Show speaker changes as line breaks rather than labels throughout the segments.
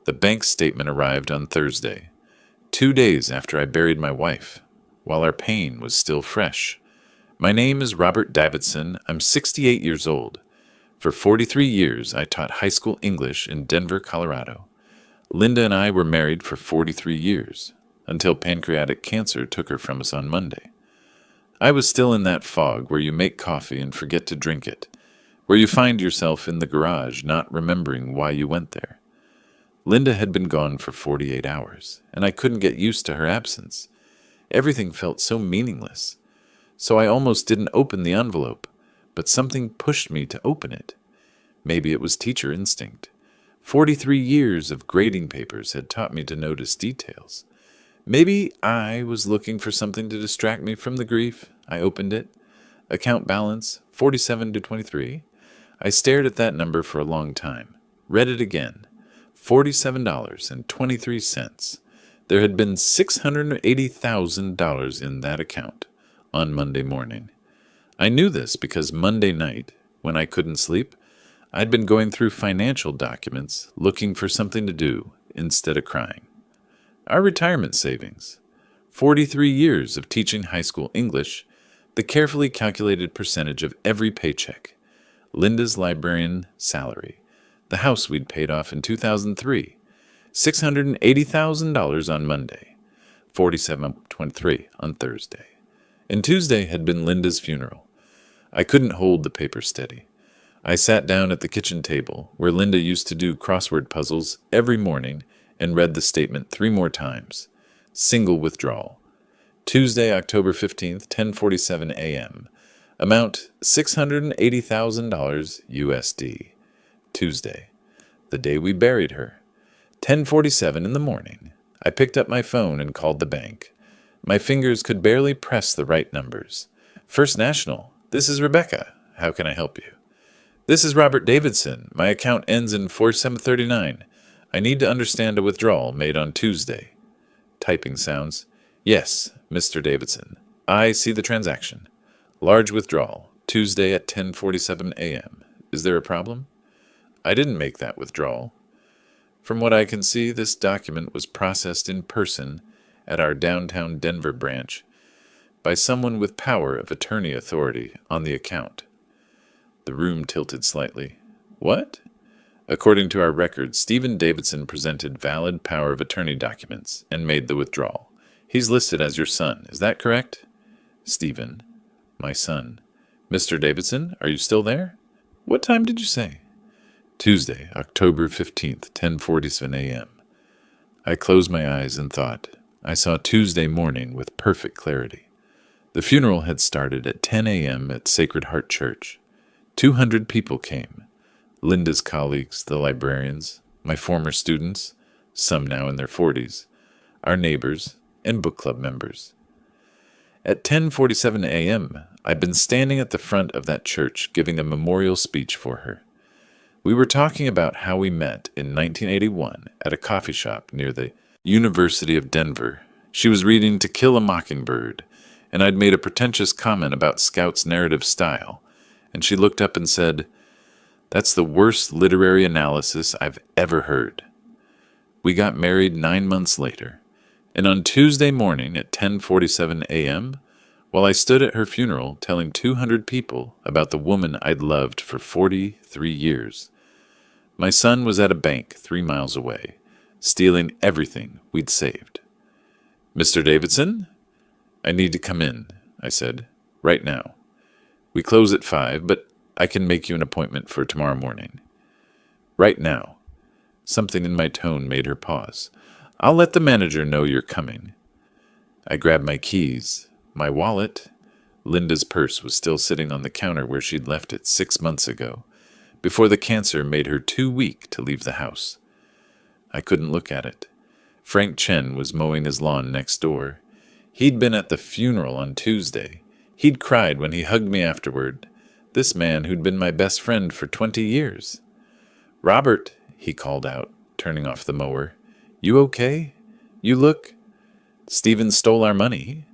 The bank statement arrived on Thursday, 2 days after I buried my wife, while our pain was still fresh. My name is Robert Davidson. I'm 68 years old. For 43 years, I taught high school English in Denver, Colorado. Linda and I were married for 43 years, until pancreatic cancer took her from us on Monday. I was still in that fog where you make coffee and forget to drink it, where you find yourself in the garage not remembering why you went there. Linda had been gone for 48 hours, and I couldn't get used to her absence. Everything felt so meaningless. So I almost didn't open the envelope, but something pushed me to open it. Maybe it was teacher instinct. 43 years of grading papers had taught me to notice details. Maybe I was looking for something to distract me from the grief. I opened it. Account balance, 47 to 23. I stared at that number for a long time. Read it again. $47.23. There had been $680,000 in that account on Monday morning. I knew this because Monday night, when I couldn't sleep, I'd been going through financial documents looking for something to do instead of crying. Our retirement savings. 43 years of teaching high school English, the carefully calculated percentage of every paycheck. Linda's librarian salary. The house we'd paid off in 2003, $680,000 on Monday, $47.23 on Thursday. And Tuesday had been Linda's funeral. I couldn't hold the paper steady. I sat down at the kitchen table, where Linda used to do crossword puzzles every morning, and read the statement 3 more times. Single withdrawal. Tuesday, October 15th, 10:47 a.m. Amount $680,000 USD. Tuesday, the day we buried her. 10:47 in the morning. I picked up my phone and called the bank. My fingers could barely press the right numbers. First National, this is Rebecca. How can I help you? This is Robert Davidson. My account ends in 4739. I need to understand a withdrawal made on Tuesday. Typing sounds. Yes, Mr. Davidson. I see the transaction. Large withdrawal, Tuesday at 10:47 a.m. Is there a problem? I didn't make that withdrawal. From what I can see, this document was processed in person at our downtown Denver branch by someone with power of attorney authority on the account. The room tilted slightly. What? According to our records, Stephen Davidson presented valid power of attorney documents and made the withdrawal. He's listed as your son. Is that correct? Stephen, my son. Mr. Davidson, are you still there? What time did you say? Tuesday, October 15th, 10:47 a.m. I closed my eyes and thought. I saw Tuesday morning with perfect clarity. The funeral had started at 10 a.m. at Sacred Heart Church. 200 people came. Linda's colleagues, the librarians, my former students, some now in their 40s, our neighbors, and book club members. At 10:47 a.m., I'd been standing at the front of that church giving a memorial speech for her. We were talking about how we met in 1981 at a coffee shop near the University of Denver. She was reading To Kill a Mockingbird, and I'd made a pretentious comment about Scout's narrative style, and she looked up and said, "That's the worst literary analysis I've ever heard." We got married 9 months later, and on Tuesday morning at 10:47 a.m., while I stood at her funeral telling 200 people about the woman I'd loved for 43 years, my son was at a bank 3 miles away, stealing everything we'd saved. Mr. Davidson? I need to come in, I said, right now. We close at 5, but I can make you an appointment for tomorrow morning. Right now. Something in my tone made her pause. I'll let the manager know you're coming. I grabbed my keys, my wallet. Linda's purse was still sitting on the counter where she'd left it 6 months ago, before the cancer made her too weak to leave the house. I couldn't look at it. Frank Chen was mowing his lawn next door. He'd been at the funeral on Tuesday. He'd cried when he hugged me afterward. This man who'd been my best friend for 20 years. "Robert," he called out, turning off the mower. "You okay? You look—" "Stephen stole our money."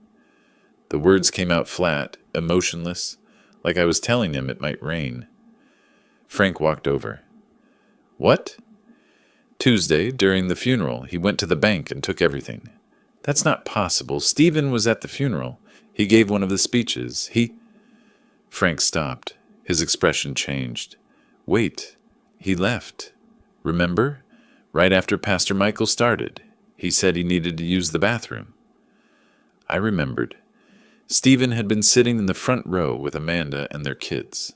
The words came out flat, emotionless, like I was telling him it might rain. Frank walked over. "What?" Tuesday, during the funeral, he went to the bank and took everything. That's not possible. Stephen was at the funeral. He gave one of the speeches. Frank stopped. His expression changed. Wait, he left. Remember? Right after Pastor Michael started. He said he needed to use the bathroom. I remembered. Stephen had been sitting in the front row with Amanda and their kids.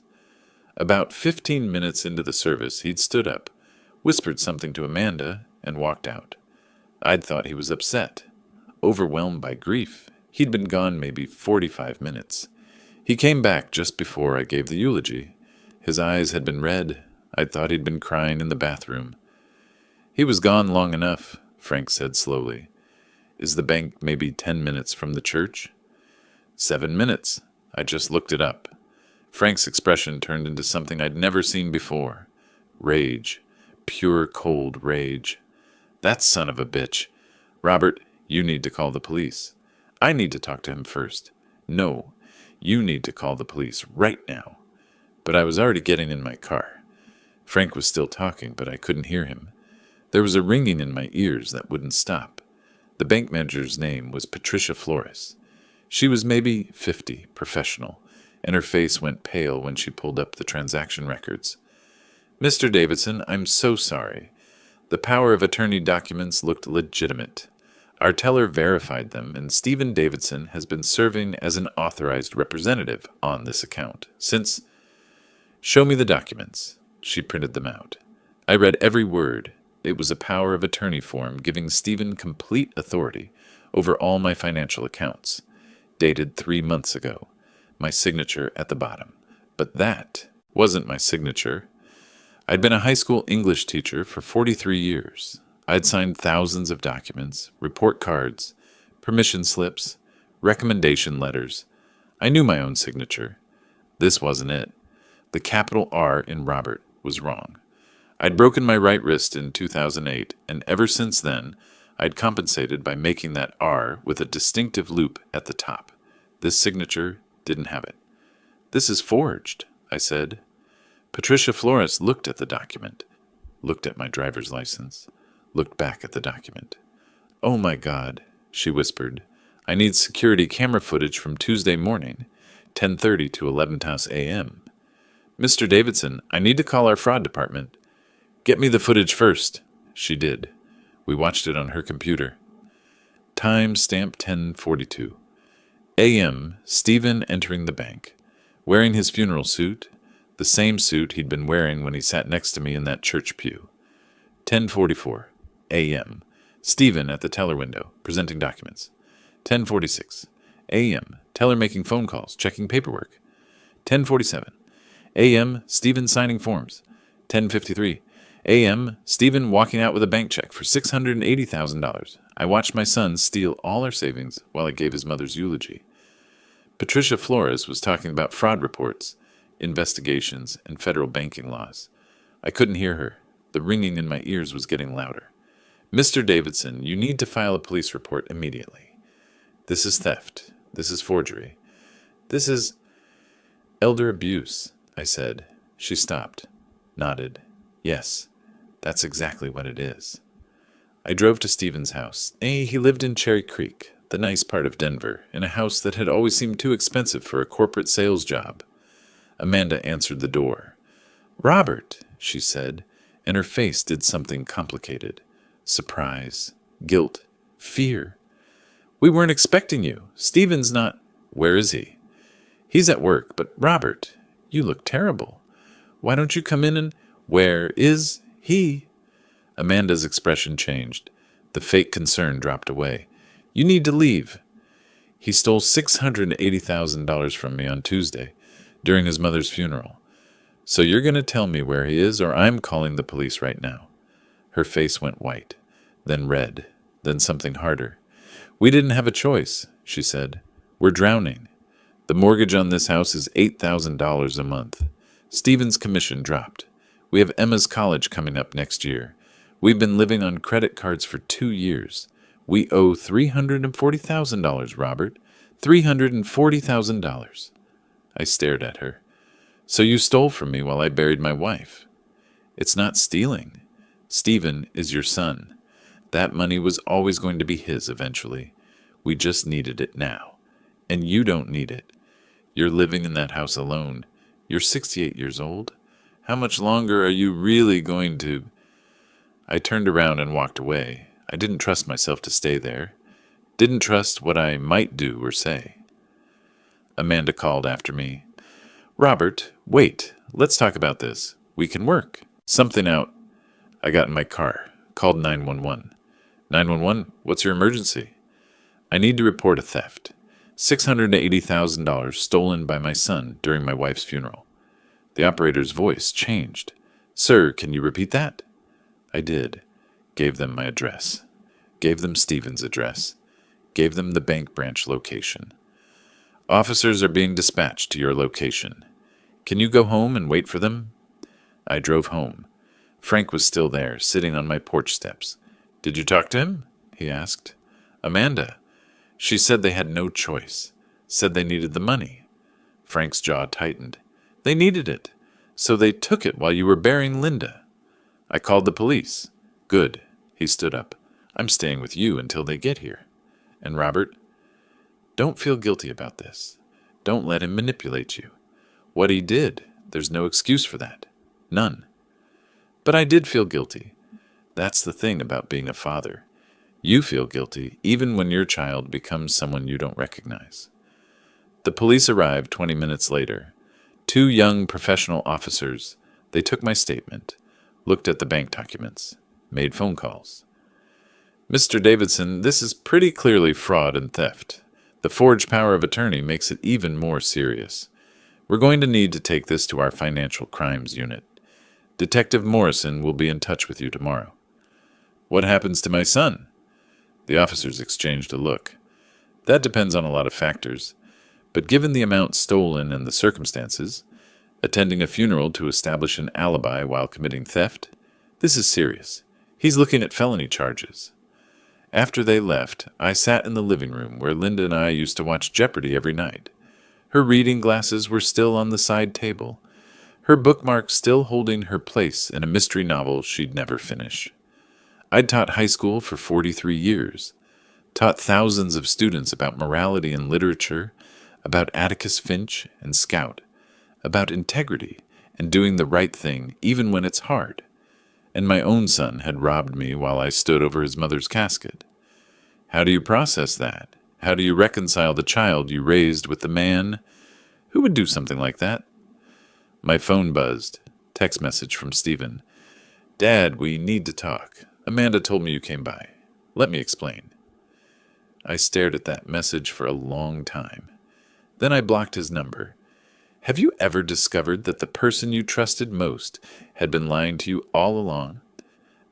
About 15 minutes into the service, he'd stood up, whispered something to Amanda, and walked out. I'd thought he was upset, overwhelmed by grief. He'd been gone maybe 45 minutes. He came back just before I gave the eulogy. His eyes had been red. I'd thought he'd been crying in the bathroom. He was gone long enough, Frank said slowly. Is the bank maybe 10 minutes from the church? 7 minutes. I just looked it up. Frank's expression turned into something I'd never seen before. Rage. Pure, cold rage. That son of a bitch. Robert, you need to call the police. I need to talk to him first. No, you need to call the police right now. But I was already getting in my car. Frank was still talking, but I couldn't hear him. There was a ringing in my ears that wouldn't stop. The bank manager's name was Patricia Flores. She was maybe 50, professional, and her face went pale when she pulled up the transaction records. Mr. Davidson, I'm so sorry. The power of attorney documents looked legitimate. Our teller verified them, and Stephen Davidson has been serving as an authorized representative on this account since... Show me the documents. She printed them out. I read every word. It was a power of attorney form giving Stephen complete authority over all my financial accounts, dated 3 months ago. My signature at the bottom. But that wasn't my signature. I'd been a high school English teacher for 43 years. I'd signed thousands of documents, report cards, permission slips, recommendation letters. I knew my own signature. This wasn't it. The capital R in Robert was wrong. I'd broken my right wrist in 2008, and ever since then, I'd compensated by making that R with a distinctive loop at the top. This signature didn't have it. This is forged, I said. Patricia Flores looked at the document, looked at my driver's license, looked back at the document. Oh my God, she whispered. I need security camera footage from Tuesday morning, 10:30 to 11 a.m. Mr. Davidson, I need to call our fraud department. Get me the footage first. She did. We watched it on her computer. Time stamp 10:42. A.M. Stephen entering the bank, wearing his funeral suit, the same suit he'd been wearing when he sat next to me in that church pew. 10:44. A.M. Stephen at the teller window, presenting documents. 10:46. A.M. Teller making phone calls, checking paperwork. 10:47. A.M. Stephen signing forms. 10:53. A.M. Stephen walking out with a bank check for $680,000. I watched my son steal all our savings while I gave his mother's eulogy. Patricia Flores was talking about fraud reports, investigations, and federal banking laws. I couldn't hear her. The ringing in my ears was getting louder. Mr. Davidson, you need to file a police report immediately. This is theft. This is forgery. This is elder abuse, I said. She stopped, nodded. Yes, that's exactly what it is. I drove to Stephen's house. He lived in Cherry Creek, the nice part of Denver, in a house that had always seemed too expensive for a corporate sales job. Amanda answered the door. Robert, she said, and her face did something complicated. Surprise, guilt, fear. We weren't expecting you. Stephen's not... Where is he? He's at work, but Robert, you look terrible. Why don't you come in and... Where is he? Amanda's expression changed. The fake concern dropped away. You need to leave. He stole $680,000 from me on Tuesday, during his mother's funeral. So you're going to tell me where he is, or I'm calling the police right now. Her face went white, then red, then something harder. We didn't have a choice, she said. We're drowning. The mortgage on this house is $8,000 a month. Stephen's commission dropped. We have Emma's college coming up next year. We've been living on credit cards for 2 years. We owe $340,000, Robert. $340,000. I stared at her. So you stole from me while I buried my wife. It's not stealing. Stephen is your son. That money was always going to be his eventually. We just needed it now. And you don't need it. You're living in that house alone. You're 68 years old. How much longer are you really going to... I turned around and walked away. I didn't trust myself to stay there. Didn't trust what I might do or say. Amanda called after me. Robert, wait. Let's talk about this. We can work. Something out. I got in my car. Called 911. 911, what's your emergency? I need to report a theft. $680,000 stolen by my son during my wife's funeral. The operator's voice changed. Sir, can you repeat that? I did. Gave them my address. Gave them Stephen's address. Gave them the bank branch location. Officers are being dispatched to your location. Can you go home and wait for them? I drove home. Frank was still there, sitting on my porch steps. Did you talk to him? He asked. Amanda. She said they had no choice. Said they needed the money. Frank's jaw tightened. They needed it. So they took it while you were burying Linda. I called the police. Good. He stood up. I'm staying with you until they get here. And Robert, don't feel guilty about this. Don't let him manipulate you. What he did, there's no excuse for that. None. But I did feel guilty. That's the thing about being a father. You feel guilty even when your child becomes someone you don't recognize. The police arrived 20 minutes later. 2 young professional officers. They took my statement, looked at the bank documents, made phone calls. Mr. Davidson, this is pretty clearly fraud and theft. The forged power of attorney makes it even more serious. We're going to need to take this to our financial crimes unit. Detective Morrison will be in touch with you tomorrow. What happens to my son? The officers exchanged a look. That depends on a lot of factors. But given the amount stolen and the circumstances, attending a funeral to establish an alibi while committing theft, this is serious. He's looking at felony charges. After they left, I sat in the living room where Linda and I used to watch Jeopardy every night. Her reading glasses were still on the side table, her bookmark still holding her place in a mystery novel she'd never finish. I'd taught high school for 43 years, taught thousands of students about morality and literature, about Atticus Finch and Scout, about integrity and doing the right thing even when it's hard. And my own son had robbed me while I stood over his mother's casket. How do you process that? How do you reconcile the child you raised with the man who would do something like that? My phone buzzed. Text message from Stephen. Dad, we need to talk. Amanda told me you came by. Let me explain. I stared at that message for a long time. Then I blocked his number. Have you ever discovered that the person you trusted most had been lying to you all along?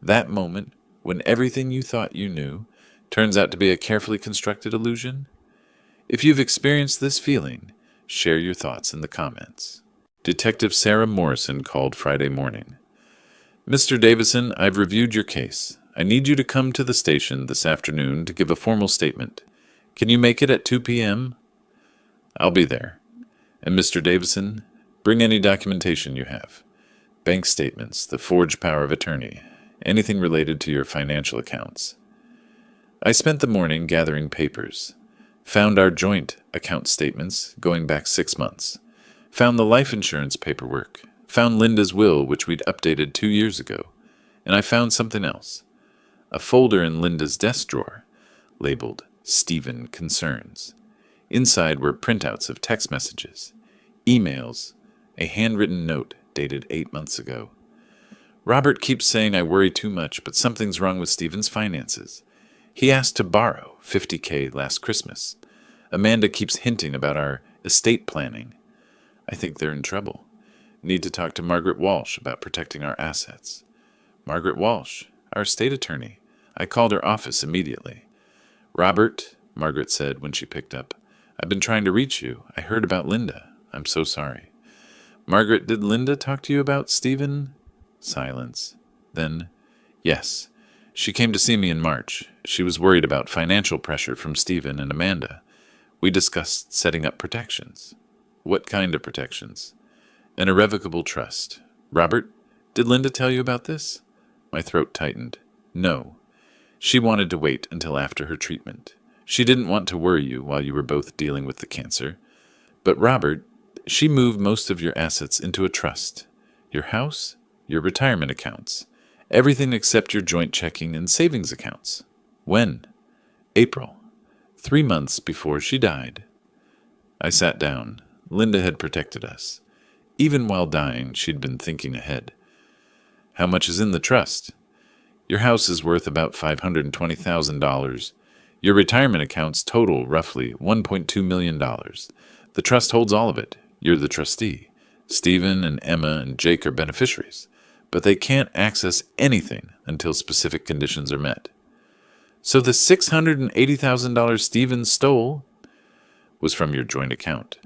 That moment, when everything you thought you knew turns out to be a carefully constructed illusion? If you've experienced this feeling, share your thoughts in the comments. Detective Sarah Morrison called Friday morning. Mr. Davidson, I've reviewed your case. I need you to come to the station this afternoon to give a formal statement. Can you make it at 2 p.m.? I'll be there. And Mr. Davidson, bring any documentation you have. Bank statements, the forged power of attorney, anything related to your financial accounts. I spent the morning gathering papers. Found our joint account statements going back 6 months. Found the life insurance paperwork. Found Linda's will, which we'd updated 2 years ago. And I found something else. A folder in Linda's desk drawer, labeled Stephen Concerns. Inside were printouts of text messages, emails, a handwritten note dated 8 months ago. Robert keeps saying I worry too much, but something's wrong with Stephen's finances. He asked to borrow $50,000 last Christmas. Amanda keeps hinting about our estate planning. I think they're in trouble. Need to talk to Margaret Walsh about protecting our assets. Margaret Walsh, our state attorney. I called her office immediately. Robert, Margaret said when she picked up, I've been trying to reach you. I heard about Linda. I'm so sorry. Margaret, did Linda talk to you about Stephen? Silence. Then, yes. She came to see me in March. She was worried about financial pressure from Stephen and Amanda. We discussed setting up protections. What kind of protections? An irrevocable trust. Robert, did Linda tell you about this? My throat tightened. No. She wanted to wait until after her treatment. She didn't want to worry you while you were both dealing with the cancer. But Robert, she moved most of your assets into a trust. Your house, your retirement accounts, everything except your joint checking and savings accounts. When? April. 3 months before she died. I sat down. Linda had protected us. Even while dying, she'd been thinking ahead. How much is in the trust? Your house is worth about $520,000. Your retirement accounts total roughly $1.2 million. The trust holds all of it. You're the trustee. Stephen and Emma and Jake are beneficiaries, but they can't access anything until specific conditions are met. So the $680,000 Stephen stole was from your joint account,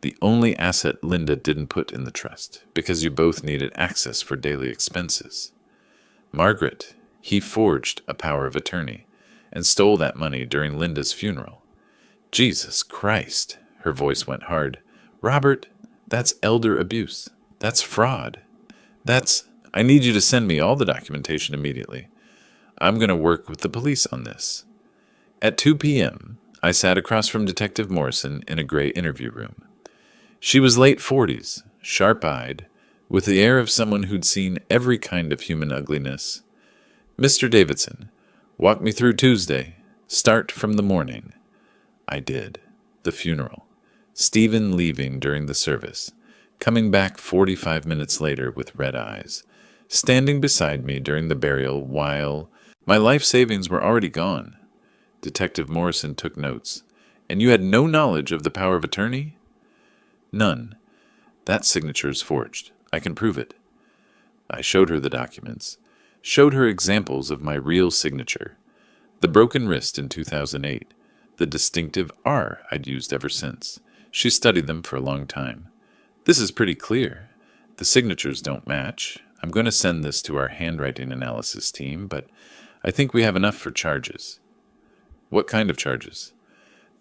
the only asset Linda didn't put in the trust, because you both needed access for daily expenses. Margaret, he forged a power of attorney and stole that money during Linda's funeral. Jesus Christ, her voice went hard. Robert, that's elder abuse. That's fraud. I need you to send me all the documentation immediately. I'm going to work with the police on this. At 2 p.m., I sat across from Detective Morrison in a gray interview room. She was late 40s, sharp-eyed, with the air of someone who'd seen every kind of human ugliness. Mr. Davidson, walk me through Tuesday. Start from the morning. I did. The funeral. Stephen leaving during the service, coming back 45 minutes later with red eyes, standing beside me during the burial while my life savings were already gone. Detective Morrison took notes. And you had no knowledge of the power of attorney? None. That signature is forged. I can prove it. I showed her the documents, showed her examples of my real signature, the broken wrist in 2008, the distinctive R I'd used ever since. She studied them for a long time. This is pretty clear. The signatures don't match. I'm going to send this to our handwriting analysis team, but I think we have enough for charges. What kind of charges?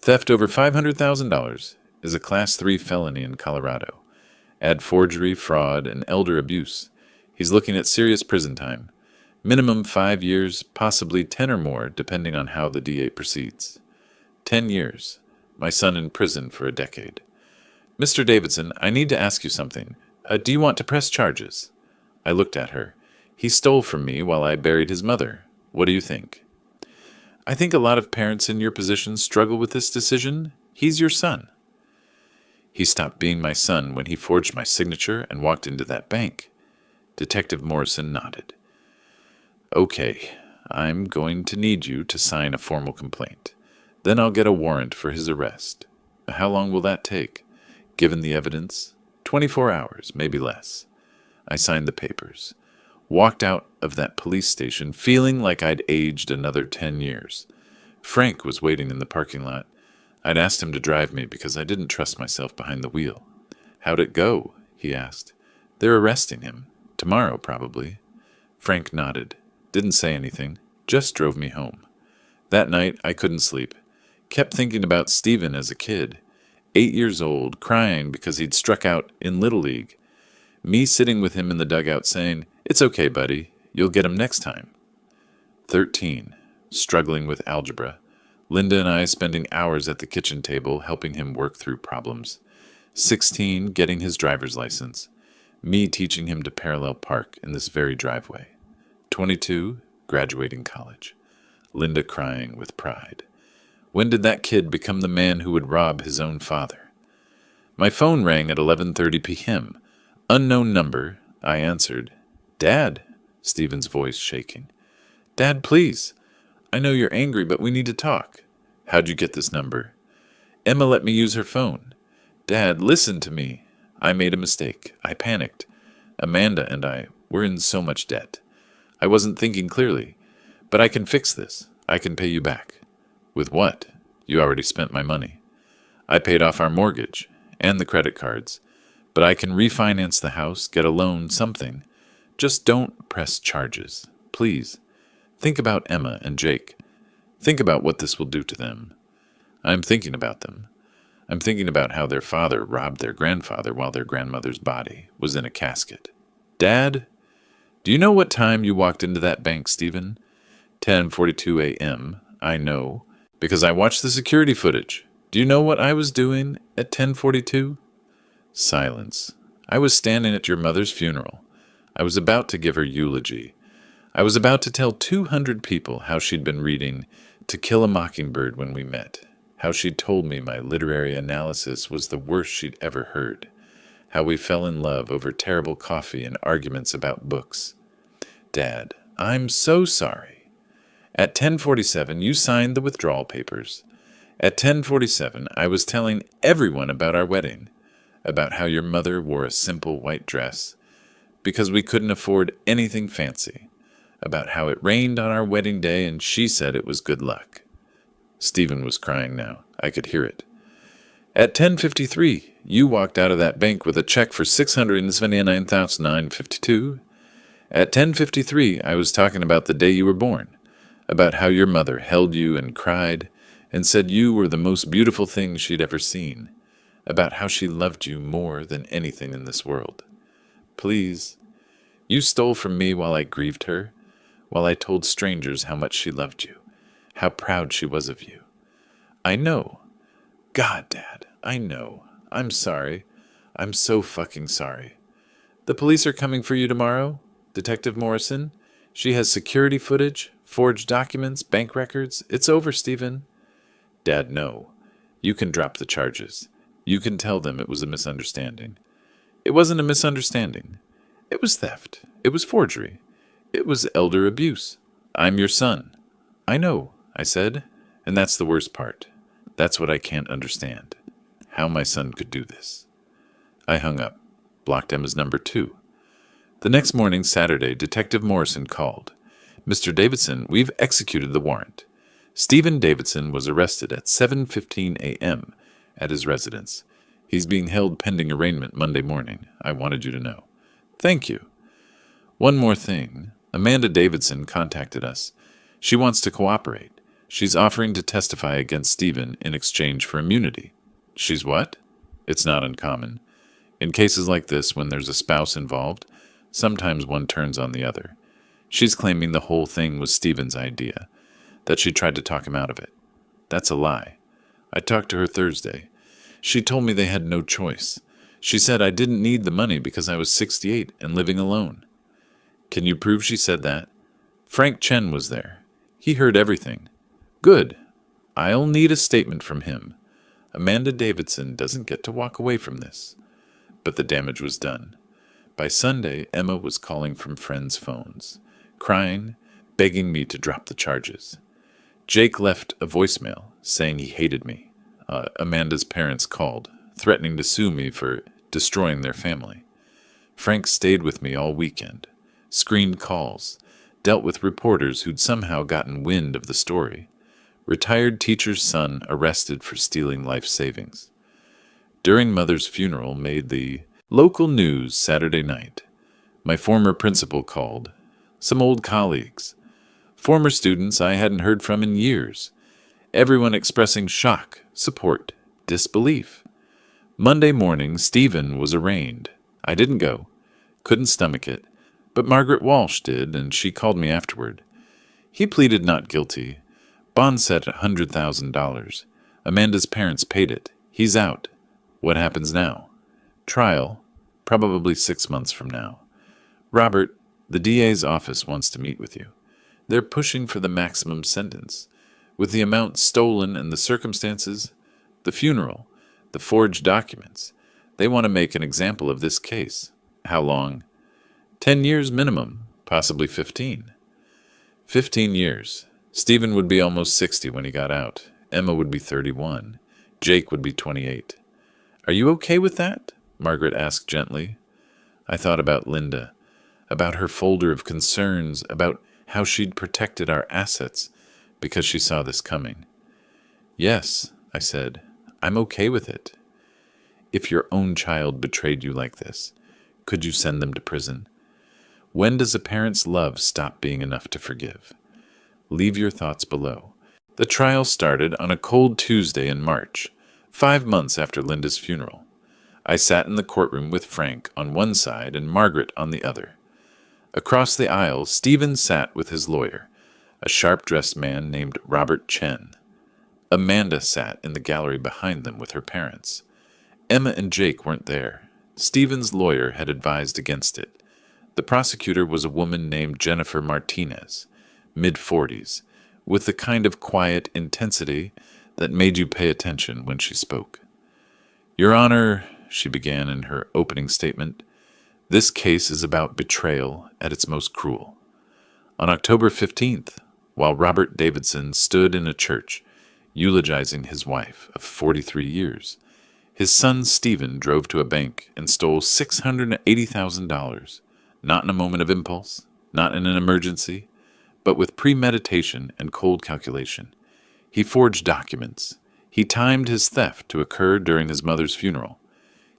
Theft over $500,000 is a Class 3 felony in Colorado. Add forgery, fraud, and elder abuse. He's looking at serious prison time. Minimum 5 years, possibly 10 or more, depending on how the DA proceeds. 10 years. My son in prison for a decade. Mr. Davidson, I need to ask you something. Do you want to press charges? I looked at her. He stole from me while I buried his mother. What do you think? I think a lot of parents in your position struggle with this decision. He's your son. He stopped being my son when he forged my signature and walked into that bank. Detective Morrison nodded. Okay, I'm going to need you to sign a formal complaint. Then I'll get a warrant for his arrest. How long will that take? Given the evidence? 24 hours, maybe less. I signed the papers. Walked out of that police station feeling like I'd aged another 10 years. Frank was waiting in the parking lot. I'd asked him to drive me because I didn't trust myself behind the wheel. How'd it go? He asked. They're arresting him. Tomorrow, probably. Frank nodded. Didn't say anything. Just drove me home. That night, I couldn't sleep. Kept thinking about Stephen as a kid. 8 years old, crying because he'd struck out in Little League. Me sitting with him in the dugout saying, "It's okay, buddy. You'll get him next time." 13. Struggling with algebra. Linda and I spending hours at the kitchen table helping him work through problems. 16. Getting his driver's license. Me teaching him to parallel park in this very driveway. 22. Graduating college. Linda crying with pride. When did that kid become the man who would rob his own father? My phone rang at 11:30 p.m. Unknown number. I answered. "Dad," Stephen's voice shaking. "Dad, please. I know you're angry, but we need to talk." "How'd you get this number?" "Emma let me use her phone." "Dad, listen to me. I made a mistake. I panicked. Amanda and I, we're in so much debt. I wasn't thinking clearly. But I can fix this. I can pay you back." "With what? You already spent my money." "I paid off our mortgage and the credit cards. But I can refinance the house, get a loan, something. Just don't press charges. Please. Think about Emma and Jake. Think about what this will do to them." "I'm thinking about them. I'm thinking about how their father robbed their grandfather while their grandmother's body was in a casket." "Dad?" Do you know what time you walked into that bank, Stephen? 10:42 a.m. I know, because I watched the security footage. Do you know what I was doing at 10:42? Silence. I was standing at your mother's funeral. I was about to give her eulogy. I was about to tell 200 people how she'd been reading To Kill a Mockingbird when we met, how she'd told me my literary analysis was the worst she'd ever heard, how we fell in love over terrible coffee and arguments about books. Dad, I'm so sorry. At 10:47, you signed the withdrawal papers. At 10:47, I was telling everyone about our wedding, about how your mother wore a simple white dress because we couldn't afford anything fancy, about how it rained on our wedding day and she said it was good luck. Stephen was crying now. I could hear it. At 10:53, you walked out of that bank with a check for $679,952. At 10:53, I was talking about the day you were born, about how your mother held you and cried and said you were the most beautiful thing she'd ever seen, about how she loved you more than anything in this world. Please, you stole from me while I grieved her, while I told strangers how much she loved you, how proud she was of you. I know. God, Dad, I know. I'm sorry. I'm so fucking sorry. The police are coming for you tomorrow, Detective Morrison. She has security footage, forged documents, bank records. It's over, Stephen. Dad, no. You can drop the charges. You can tell them it was a misunderstanding. It wasn't a misunderstanding. It was theft. It was forgery. It was elder abuse. I'm your son. I know, I said, and that's the worst part. That's what I can't understand. How my son could do this. I hung up, blocked Emma's number too. The next morning, Saturday, Detective Morrison called. Mr. Davidson, we've executed the warrant. Stephen Davidson was arrested at 7:15 a.m. at his residence. He's being held pending arraignment Monday morning. I wanted you to know. Thank you. One more thing. Amanda Davidson contacted us. She wants to cooperate. She's offering to testify against Stephen in exchange for immunity. She's what? It's not uncommon. In cases like this, when there's a spouse involved, sometimes one turns on the other. She's claiming the whole thing was Stephen's idea, that she tried to talk him out of it. That's a lie. I talked to her Thursday. She told me they had no choice. She said I didn't need the money because I was 68 and living alone. Can you prove she said that? Frank Chen was there. He heard everything. Good. I'll need a statement from him. Amanda Davidson doesn't get to walk away from this. But the damage was done. By Sunday, Emma was calling from friends' phones, crying, begging me to drop the charges. Jake left a voicemail saying he hated me. Amanda's parents called, threatening to sue me for destroying their family. Frank stayed with me all weekend, screened calls, dealt with reporters who'd somehow gotten wind of the story. Retired teacher's son arrested for stealing life savings. During Mother's funeral made the local news Saturday night. My former principal called. Some old colleagues. Former students I hadn't heard from in years. Everyone expressing shock, support, disbelief. Monday morning, Stephen was arraigned. I didn't go. Couldn't stomach it. But Margaret Walsh did, and she called me afterward. He pleaded not guilty. Bond set at $100,000. Amanda's parents paid it. He's out. What happens now? Trial, probably 6 months from now. Robert, the DA's office wants to meet with you. They're pushing for the maximum sentence. With the amount stolen and the circumstances, the funeral, the forged documents, they want to make an example of this case. How long? 10 years minimum, possibly 15. 15 years. Stephen would be almost 60 when he got out. Emma would be 31. Jake would be 28. Are you okay with that? Margaret asked gently. I thought about Linda, about her folder of concerns, about how she'd protected our assets because she saw this coming. Yes, I said, I'm okay with it. If your own child betrayed you like this, could you send them to prison? When does a parent's love stop being enough to forgive? Leave your thoughts below. The trial started on a cold Tuesday in March, 5 months after Linda's funeral. I sat in the courtroom with Frank on one side and Margaret on the other. Across the aisle, Stephen sat with his lawyer, a sharp-dressed man named Robert Chen. Amanda sat in the gallery behind them with her parents. Emma and Jake weren't there. Stephen's lawyer had advised against it. The prosecutor was a woman named Jennifer Martinez, mid-40s, with the kind of quiet intensity that made you pay attention when she spoke. "Your Honor," she began in her opening statement, "this case is about betrayal at its most cruel. On October 15th, while Robert Davidson stood in a church, eulogizing his wife of 43 years, his son Stephen drove to a bank and stole $680,000, not in a moment of impulse, not in an emergency, but with premeditation and cold calculation. He forged documents. He timed his theft to occur during his mother's funeral.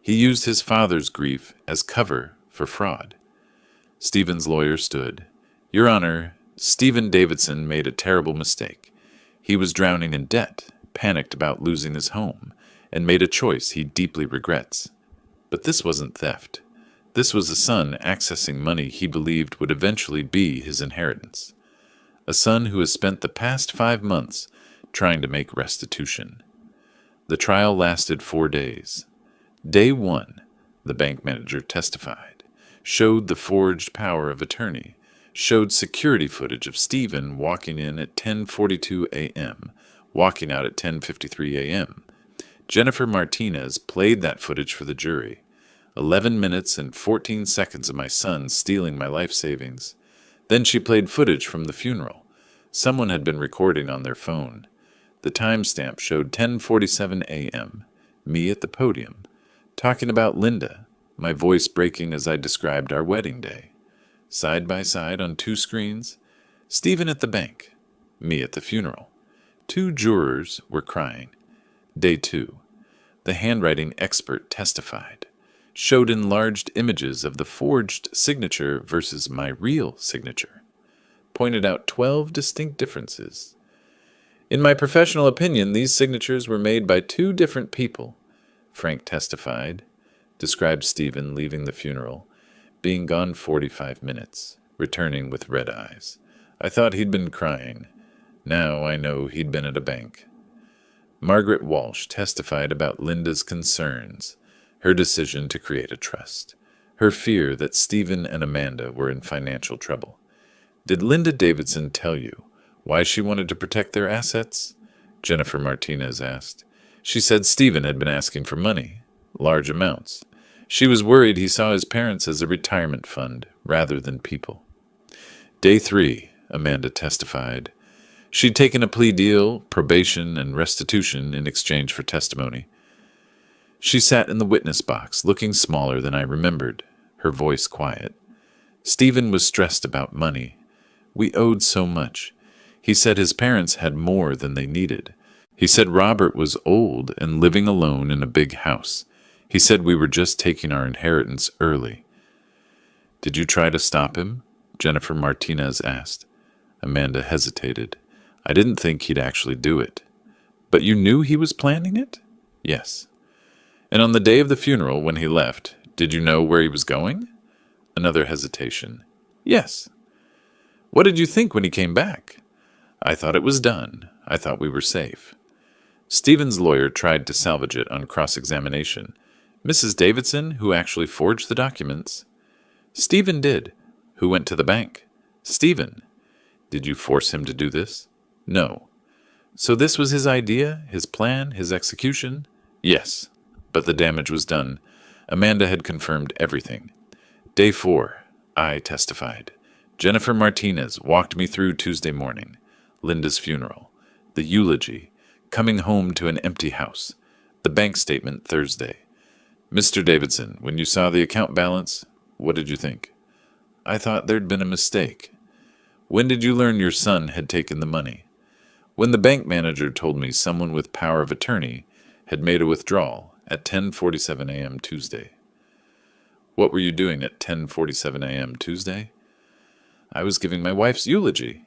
He used his father's grief as cover for fraud." Stephen's lawyer stood. "Your Honor, Stephen Davidson made a terrible mistake. He was drowning in debt, panicked about losing his home, and made a choice he deeply regrets. But this wasn't theft. This was a son accessing money he believed would eventually be his inheritance. A son who has spent the past 5 months trying to make restitution." The trial lasted 4 days. Day 1, the bank manager testified, showed the forged power of attorney, showed security footage of Stephen walking in at 10:42 a.m., walking out at 10:53 a.m. Jennifer Martinez played that footage for the jury. 11 minutes and 14 seconds of my son stealing my life savings. Then she played footage from the funeral. Someone had been recording on their phone. The timestamp showed 10:47 a.m., me at the podium, talking about Linda, my voice breaking as I described our wedding day. Side by side on 2 screens, Stephen at the bank, me at the funeral. 2 jurors were crying. Day 2, the handwriting expert testified, showed enlarged images of the forged signature versus my real signature, pointed out 12 distinct differences. "In my professional opinion, these signatures were made by 2 different people," Frank testified, described Stephen leaving the funeral, being gone 45 minutes, returning with red eyes. "I thought he'd been crying. Now I know he'd been at a bank." Margaret Walsh testified about Linda's concerns, her decision to create a trust, her fear that Stephen and Amanda were in financial trouble. "Did Linda Davidson tell you why she wanted to protect their assets?" Jennifer Martinez asked. "She said Stephen had been asking for money, large amounts. She was worried he saw his parents as a retirement fund rather than people." Day 3, Amanda testified. She'd taken a plea deal, probation, and restitution in exchange for testimony. She sat in the witness box, looking smaller than I remembered, her voice quiet. "Stephen was stressed about money. We owed so much. He said his parents had more than they needed. He said Robert was old and living alone in a big house. He said we were just taking our inheritance early." "Did you try to stop him?" Jennifer Martinez asked. Amanda hesitated. "I didn't think he'd actually do it." "But you knew he was planning it?" "Yes." "And on the day of the funeral, when he left, did you know where he was going?" Another hesitation. "Yes." "What did you think when he came back?" "I thought it was done. I thought we were safe." Stephen's lawyer tried to salvage it on cross-examination. "Mrs. Davidson, who actually forged the documents?" "Stephen did." "Who went to the bank?" "Stephen." "Did you force him to do this?" "No." "So this was his idea, his plan, his execution?" "Yes." But the damage was done. Amanda had confirmed everything. Day 4, I testified. Jennifer Martinez walked me through Tuesday morning, Linda's funeral, the eulogy, coming home to an empty house, the bank statement Thursday. "Mr. Davidson, when you saw the account balance, what did you think?" "I thought there'd been a mistake." "When did you learn your son had taken the money?" "When the bank manager told me someone with power of attorney had made a withdrawal at 10:47 a.m. Tuesday." "What were you doing at 10:47 a.m. Tuesday?" "I was giving my wife's eulogy."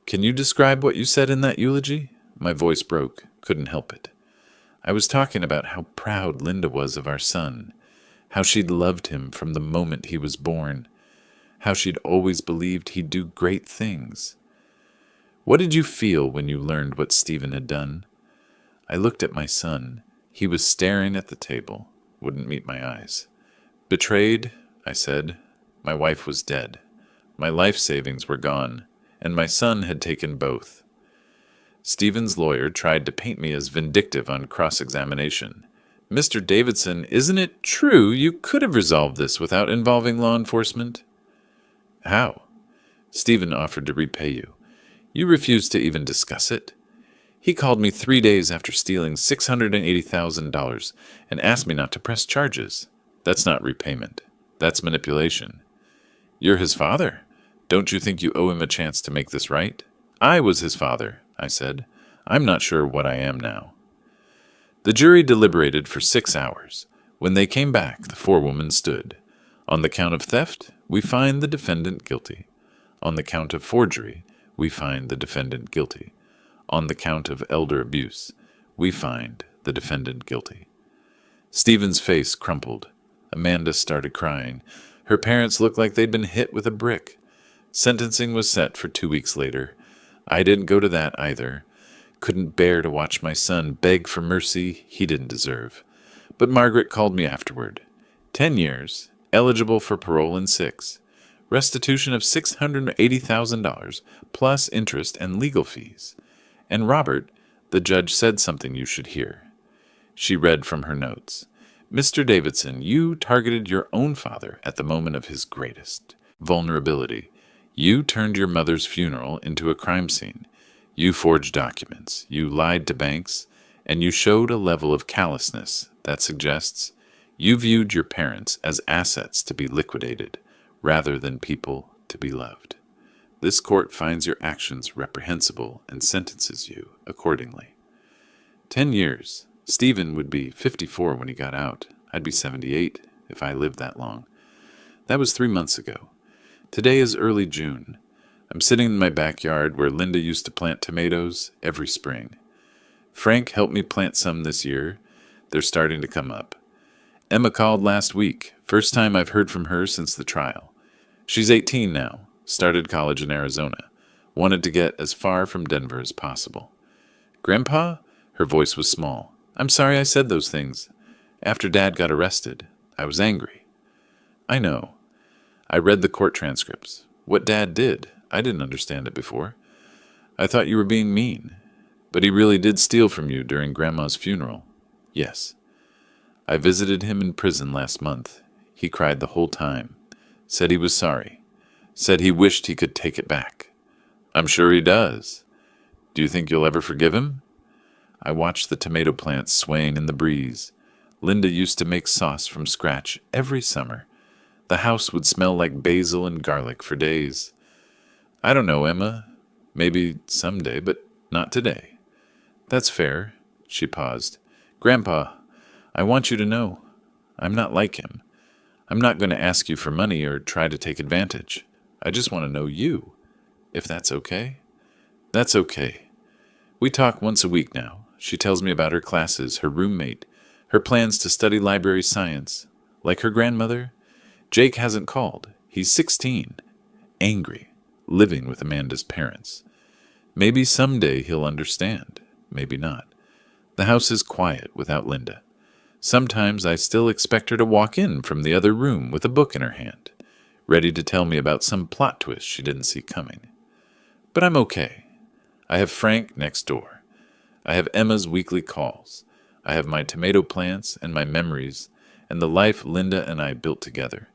"Can you describe what you said in that eulogy?" My voice broke, couldn't help it. "I was talking about how proud Linda was of our son, how she'd loved him from the moment he was born, how she'd always believed he'd do great things. What did you feel when you learned what Stephen had done? I looked at my son. He was staring at the table, wouldn't meet my eyes. Betrayed, I said. My wife was dead. My life savings were gone, and my son had taken both. Stephen's lawyer tried to paint me as vindictive on cross-examination. Mr. Davidson, isn't it true you could have resolved this without involving law enforcement? How? Stephen offered to repay you. You refused to even discuss it. He called me 3 days after stealing $680,000 and asked me not to press charges. That's not repayment. That's manipulation. You're his father. Don't you think you owe him a chance to make this right? I was his father, I said. I'm not sure what I am now. The jury deliberated for 6 hours. When they came back, the forewoman stood. On the count of theft, we find the defendant guilty. On the count of forgery, we find the defendant guilty. On the count of elder abuse, we find the defendant guilty. Stephen's face crumpled. Amanda started crying. Her parents looked like they'd been hit with a brick. Sentencing was set for 2 weeks later. I didn't go to that either. Couldn't bear to watch my son beg for mercy he didn't deserve. But Margaret called me afterward. 10 years, eligible for parole in 6. Restitution of $680,000, plus interest and legal fees. And Robert, the judge said something you should hear. She read from her notes. Mr. Davidson, you targeted your own father at the moment of his greatest vulnerability. You turned your mother's funeral into a crime scene. You forged documents. You lied to banks. And you showed a level of callousness that suggests you viewed your parents as assets to be liquidated rather than people to be loved. This court finds your actions reprehensible and sentences you accordingly. 10 years. Stephen would be 54 when he got out. I'd be 78 if I lived that long. That was 3 months ago. Today is early June. I'm sitting in my backyard where Linda used to plant tomatoes every spring. Frank helped me plant some this year. They're starting to come up. Emma called last week. First time I've heard from her since the trial. She's 18 now. Started college in Arizona. Wanted to get as far from Denver as possible. Grandpa? Her voice was small. I'm sorry I said those things. After Dad got arrested, I was angry. I know. I read the court transcripts. What Dad did, I didn't understand it before. I thought you were being mean. But he really did steal from you during Grandma's funeral. Yes. I visited him in prison last month. He cried the whole time. Said he was sorry. Said he wished he could take it back. I'm sure he does. Do you think you'll ever forgive him? I watched the tomato plants swaying in the breeze. Linda used to make sauce from scratch every summer. The house would smell like basil and garlic for days. I don't know, Emma. Maybe someday, but not today. That's fair. She paused. Grandpa, I want you to know, I'm not like him. I'm not going to ask you for money or try to take advantage. I just want to know you, if that's okay. That's okay. We talk once a week now. She tells me about her classes, her roommate, her plans to study library science. Like her grandmother, Jake hasn't called. He's 16, angry, living with Amanda's parents. Maybe someday he'll understand. Maybe not. The house is quiet without Linda. Sometimes I still expect her to walk in from the other room with a book in her hand, ready to tell me about some plot twist she didn't see coming. But I'm okay. I have Frank next door. I have Emma's weekly calls. I have my tomato plants and my memories and the life Linda and I built together.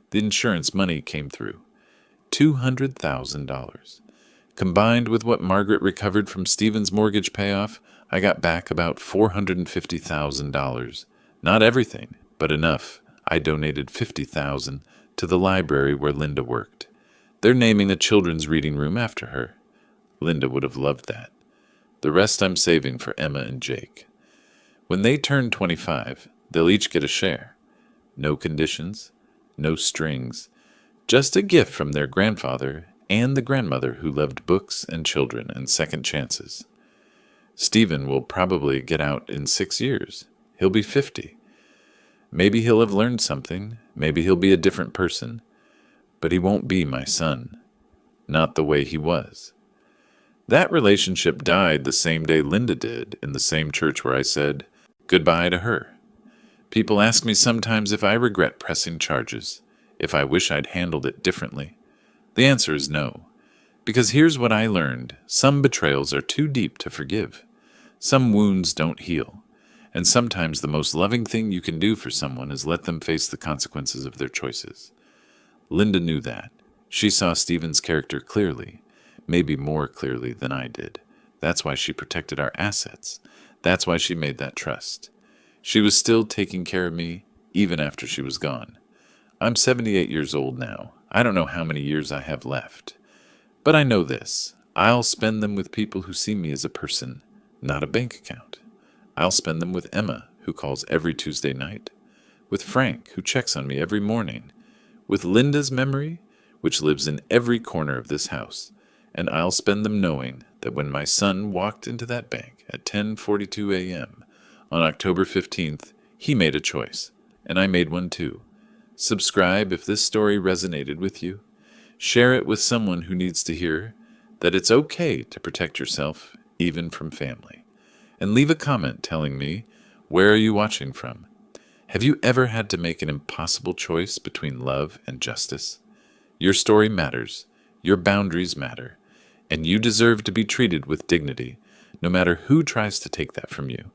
The insurance money came through. $200,000. Combined with what Margaret recovered from Stephen's mortgage payoff, I got back about $450,000. Not everything, but enough. I donated $50,000 to the library where Linda worked. They're naming a children's reading room after her. Linda would have loved that. The rest I'm saving for Emma and Jake. When they turn 25, they'll each get a share. No conditions, no strings. Just a gift from their grandfather and the grandmother who loved books and children and second chances. Stephen will probably get out in 6 years. He'll be 50. Maybe he'll have learned something. Maybe he'll be a different person. but he won't be my son. Not the way he was. That relationship died the same day Linda did in the same church where I said goodbye to her. People ask me sometimes if I regret pressing charges, if I wish I'd handled it differently. The answer is no, because here's what I learned. Some betrayals are too deep to forgive. Some wounds don't heal, and sometimes the most loving thing you can do for someone is let them face the consequences of their choices. Linda knew that. She saw Stephen's character clearly, maybe more clearly than I did. That's why she protected our assets. That's why she made that trust. She was still taking care of me, even after she was gone. I'm 78 years old now. I don't know how many years I have left. But I know this. I'll spend them with people who see me as a person, not a bank account. I'll spend them with Emma, who calls every Tuesday night, with Frank, who checks on me every morning, with Linda's memory, which lives in every corner of this house, and I'll spend them knowing that when my son walked into that bank at 10:42 a.m., on October 15th, he made a choice, and I made one too. Subscribe if this story resonated with you. Share it with someone who needs to hear that it's okay to protect yourself, even from family. And leave a comment telling me, where are you watching from? Have you ever had to make an impossible choice between love and justice? Your story matters, your boundaries matter, and you deserve to be treated with dignity, no matter who tries to take that from you.